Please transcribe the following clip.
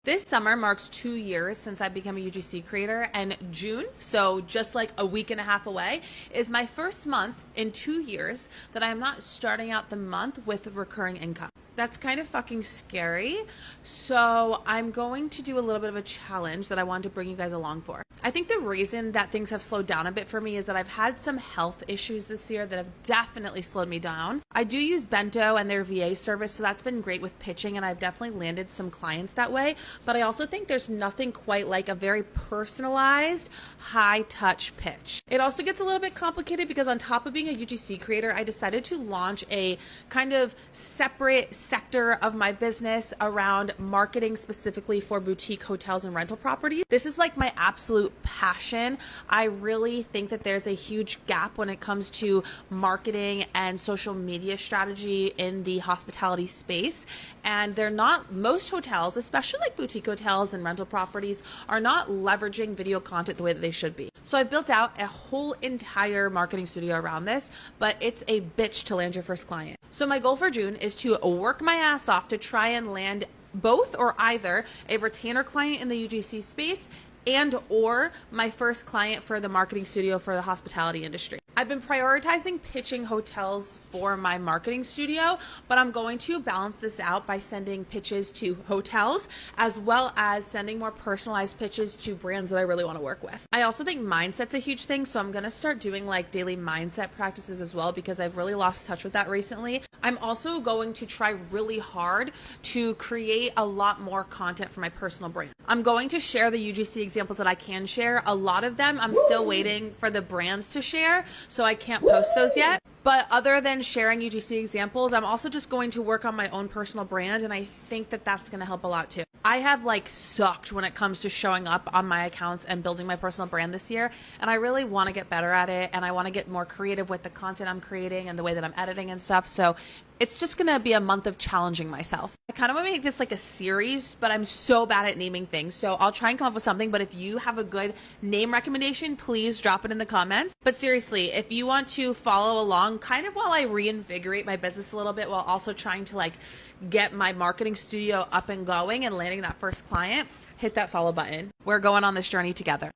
This summer marks 2 years since I became a UGC creator, and June, so just like a week and a half away, is my first month in 2 years that I am not starting out the month with recurring income. That's kind of fucking scary. So I'm going to do a little bit of a challenge that I wanted to bring you guys along for. I think the reason that things have slowed down a bit for me is that I've had some health issues this year that have definitely slowed me down. I do use Bento and their VA service, so that's been great with pitching, and I've definitely landed some clients that way. But I also think there's nothing quite like a very personalized, high-touch pitch. It also gets a little bit complicated because on top of being a UGC creator, I decided to launch a kind of separate sector of my business around marketing specifically for boutique hotels and rental properties. This is like my absolute passion. I really think that there's a huge gap when it comes to marketing and social media strategy in the hospitality space. And they're not, most hotels, especially like boutique hotels and rental properties, are not leveraging video content the way that they should be. So I've built out a whole entire marketing studio around this, but it's a bitch to land your first client. So my goal for June is to work my ass off to try and land both or either a retainer client in the UGC space and or my first client for the marketing studio for the hospitality industry. I've been prioritizing pitching hotels for my marketing studio, but I'm going to balance this out by sending pitches to hotels as well as sending more personalized pitches to brands that I really want to work with. I also think mindset's a huge thing, so I'm going to start doing like daily mindset practices as well because I've really lost touch with that recently. I'm also going to try really hard to create a lot more content for my personal brand. I'm going to share the UGC examples that I can share. A lot of them I'm still waiting for the brands to share, so I can't post those yet. But other than sharing UGC examples, I'm also just going to work on my own personal brand, and I think that that's going to help a lot too. I have like sucked when it comes to showing up on my accounts and building my personal brand this year, and I really want to get better at it, and I want to get more creative with the content I'm creating and the way that I'm editing and stuff. So it's just going to be a month of challenging myself. I kind of want to make this like a series, but I'm so bad at naming things. So I'll try and come up with something, but if you have a good name recommendation, please drop it in the comments. But seriously, if you want to follow along kind of while I reinvigorate my business a little bit while also trying to like get my marketing studio up and going and landing that first client, hit that follow button. We're going on this journey together.